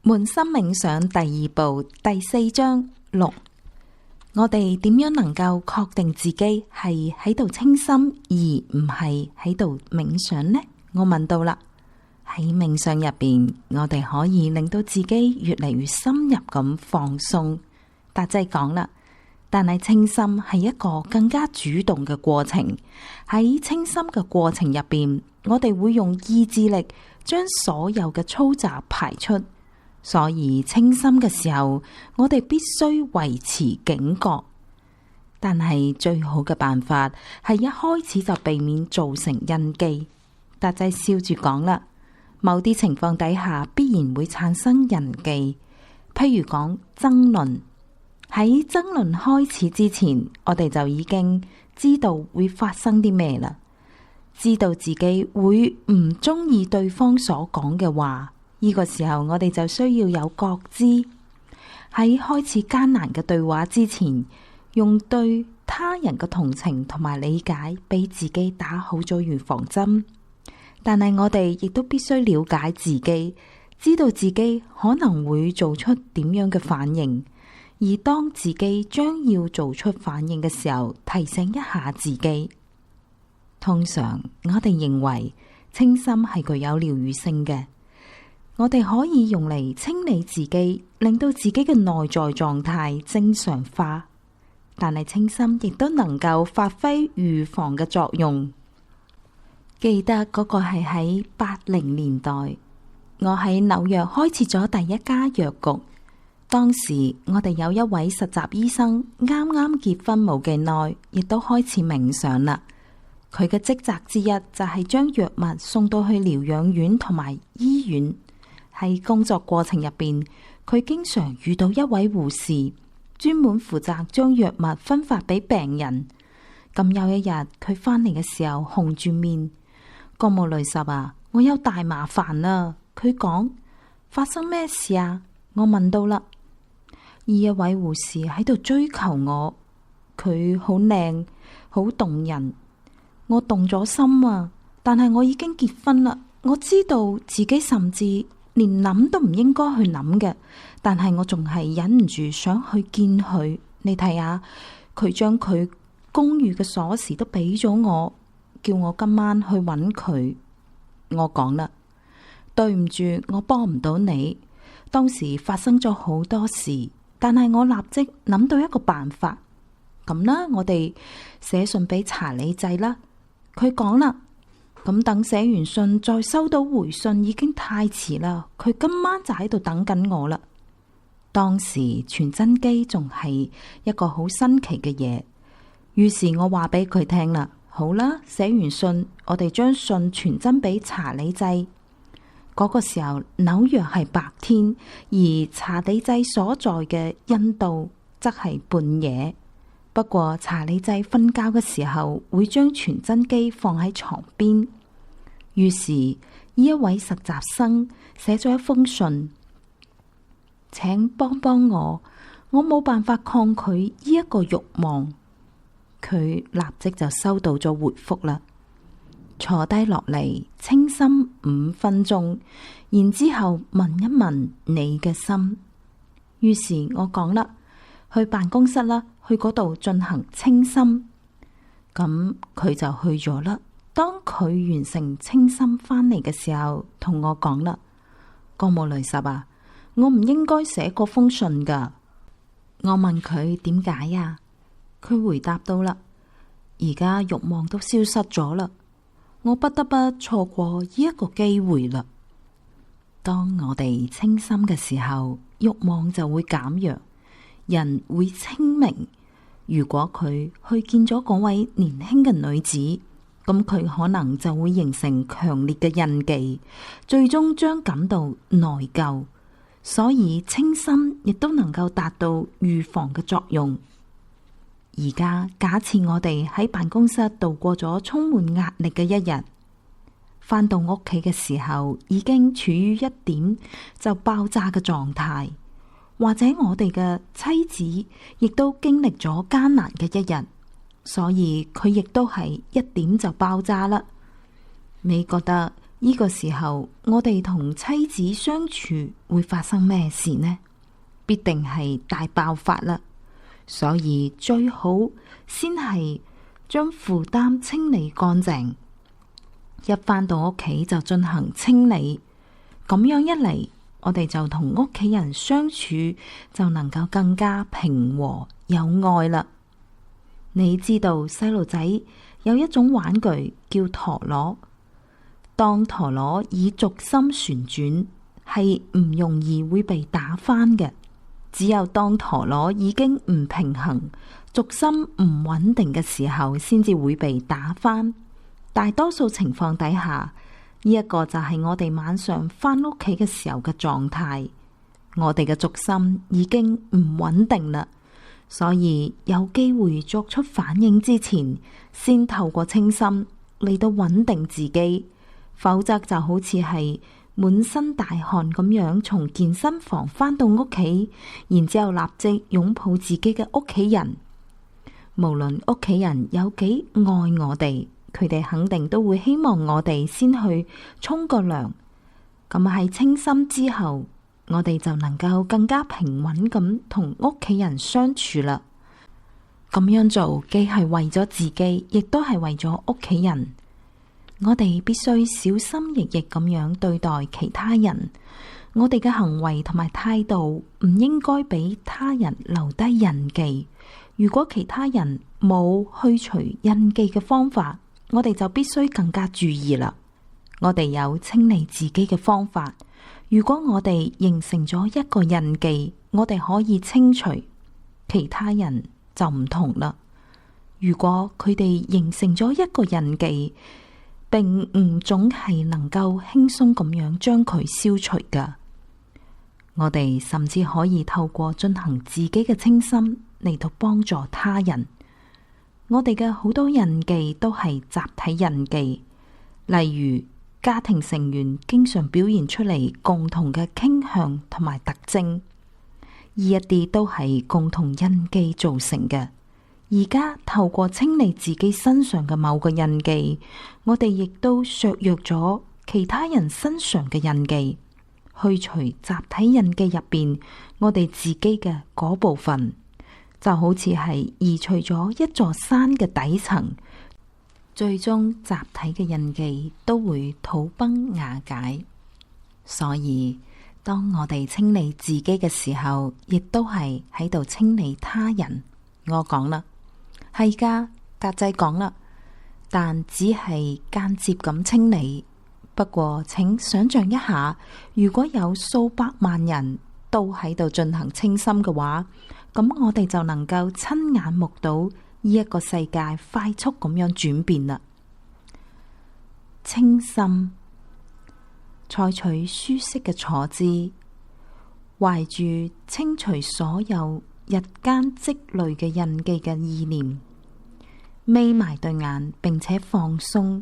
捫心冥想第二部第4章6，我哋點樣能夠確定自己係喺度清心而唔係喺度冥想呢？我問到啦，喺冥想入邊，我哋可以令到自己越嚟越深入咁放鬆。達濟講啦，但係清心係一個更加主動嘅過程。喺清心嘅過程入邊，我哋會用意志力將所有嘅粗雜排出。所以清心嘅時候，我哋必須維持警覺。但係最好嘅辦法係一開始就避免造成印記。達濟笑住講啦，某啲情況底下必然會產生印記。譬如講爭論，喺爭論開始之前，我哋就已經知道會發生啲咩啦，知道自己會唔中意對方所講嘅話。呢個時候，我哋就需要有覺知。喺開始艱難嘅對話之前，用對他人嘅同情同埋理解，俾自己打好咗預防針。但係我哋亦都必須了解自己，知道自己可能會做出點樣嘅反應。而當自己將要做出反應嘅時候，提醒一下自己。通常我哋認為清心係具有療癒性嘅。我哋可以用嚟清理自己，令到自己嘅內在狀態正常化。但係清心亦都能夠發揮預防嘅作用。記得嗰個係喺80年代，我喺紐約開設咗第一家藥局。當時我哋有一位實習醫生，啱啱結婚冇幾耐，亦都開始冥想啦。佢嘅職責之一就係將藥物送到去療養院同埋醫院。喺工作過程入邊，佢經常遇到一位護士，專門負責將藥物分發俾病人。咁有一日，佢返嚟嘅時候紅住面，葛姆雷什啊，我有大麻煩啦。佢講，發生咩事啊？我問到啦。而一位護士喺度追求我，佢好靚，好動人，我動咗心啊。但係我已經結婚啦，我知道自己甚至連諗都唔應該去諗嘅，但係我仲係忍唔住想去見佢。你睇下，佢將佢公寓嘅鎖匙都俾咗我，叫我今晚去揾佢。我講啦，對唔住，我幫唔到你。當時發生咗好多事，但係我立即諗到一個辦法。咁啦，我哋寫信俾查理仔啦。佢講啦。咁等寫完信再收到回信已經太遲啦，佢今晚就喺度等緊我啦。當時傳真機仲係一個好新奇嘅嘢，於是我話俾佢聽啦，好啦，寫完信我哋將信傳真俾查理濟。嗰個時候紐約係白天，而查理濟所在嘅印度則係半夜。不過查理濟瞓覺嘅時候會將傳真機放喺床邊。於是呢一位實習生寫咗一封信，請幫幫我冇辦法抗拒呢一個慾望。佢立即就收到咗回覆啦。坐低落嚟，清心5分鐘，然之後問一問你嘅心。於是我講啦，去辦公室啦，去嗰度進行清心。咁佢就去咗啦。當佢完成清心返嚟嘅時候，同我講啦，葛姆雷什啊，我唔應該寫嗰封信噶。我問佢點解啊？佢回答到啦，而家慾望都消失咗啦，我不得不錯過呢一個機會啦。當我哋清心嘅時候，慾望就會減弱，人會清明。如果佢去見咗嗰位年輕嘅女子，咁佢可能就會形成強烈嘅印記，最終將感到內疚。所以清心亦都能夠達到預防嘅作用。而家假設我哋喺辦公室度過咗充滿壓力嘅一日，返到屋企嘅時候已經處於一點就爆炸嘅狀態，或者我哋嘅妻子亦都經歷咗艱難嘅一日。所以佢亦都係一點就爆炸啦。你覺得呢個時候，我哋同妻子相處會發生咩事呢？必定係大爆發啦。所以最好先係將負擔清理乾淨，一返到屋企就進行清理。咁樣一嚟，我哋就同屋企人相處就能夠更加平和有愛啦。你知道細路仔有一種玩具叫陀螺，當陀螺以軸心旋轉，係唔容易會被打翻嘅。只有當陀螺已經唔平衡，軸心唔穩定嘅時候，先至會被打翻。大多數情況底下，呢一個就係我哋晚上返屋企嘅時候嘅狀態。我哋嘅軸心已經唔穩定啦，所以有機會作出反應之前，先透過清心嚟到穩定自己，否則就好似係滿身大汗咁樣從健身房返到屋企，然之後立即擁抱自己嘅屋企人。無論屋企人有幾愛我哋，佢哋肯定都會希望我哋先去沖個涼。咁喺清心之後，我哋就能夠更加平穩咁同屋企人相處啦。咁樣做既係為咗自己，亦都係為咗屋企人。我哋必須小心翼翼咁樣對待其他人，我哋嘅行為同埋態度唔應該俾他人留低印記。如果其他人冇去除印記嘅方法，我哋就必須更加注意啦。我哋有清理自己嘅方法。如果我哋形成咗一個印記，我哋可以清除，其他人就唔同啦。如果佢哋形成咗一個印記，並唔總係能夠輕鬆咁樣將佢消除㗎。我哋甚至可以透過進行自己嘅清心嚟到幫助他人。我哋嘅好多印記都係集體印記，例如家庭成員經常表現出嚟共同嘅傾向同埋特徵，呢一啲都係共同印記造成嘅。而家透過清理自己身上嘅某個印記，我哋亦都削弱咗其他人身上嘅印記，去除集體印記入邊我哋自己嘅嗰部分，就好似係移除咗一座山嘅底層，最終集體嘅印記都會土崩瓦解。所以當我哋清理自己嘅時候，亦都係喺度清理他人。我講啦，係噶，格仔講啦，但只係間接咁清理。不過請想象一下，如果有數百萬人都喺度進行清心嘅話，咁我哋就能夠親眼目睹呢一個世界快速咁樣轉變啦。清心，採取舒適嘅坐姿，懷住清除所有日間積累嘅印記嘅意念，眯埋對眼，並且放鬆，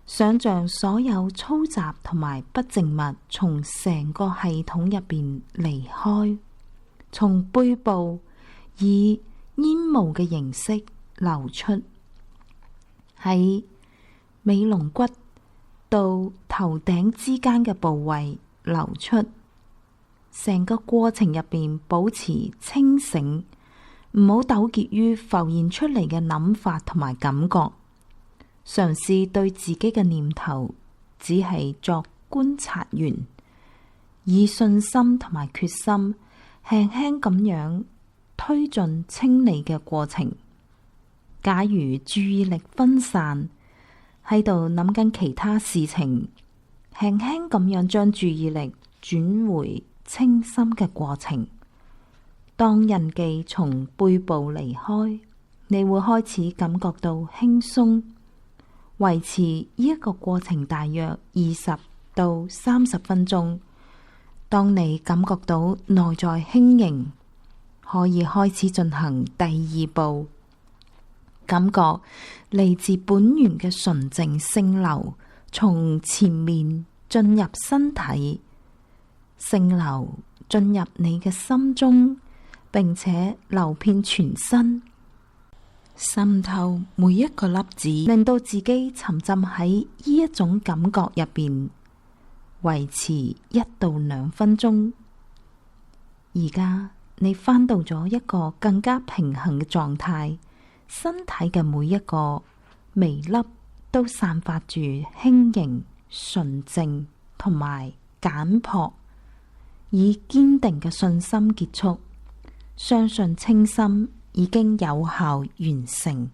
想象所有粗雜同埋不淨物從成個系統入邊離開，從背部以煙霧嘅形式流出，喺尾龍骨到頭頂之間嘅部位流出。成個過程入邊保持清醒，唔好糾結於浮現出嚟嘅諗法同埋感覺。嘗試對自己嘅念頭只係作觀察員，以信心同埋決心輕輕咁樣推進清理嘅過程。假如注意力分散，喺度諗緊其他事情，輕輕咁樣將注意力轉回清心嘅過程。當印記從背部離開，你會開始感覺到輕鬆。維持呢一個過程大約20到30分鐘。當你感覺到內在輕盈，可以開始進行第2步。感覺嚟自本源嘅純淨聖流從前面進入身體，聖流進入你嘅心中，並且流遍全身。滲透每一個粒子，令到自己沉浸喺呢一種感覺入邊，維持1到2分鐘。而家你返到咗一個更加平衡嘅狀態，身體嘅每一個微粒都散發住輕盈、純淨同埋簡樸，以堅定嘅信心結束，相信清心已經有效完成。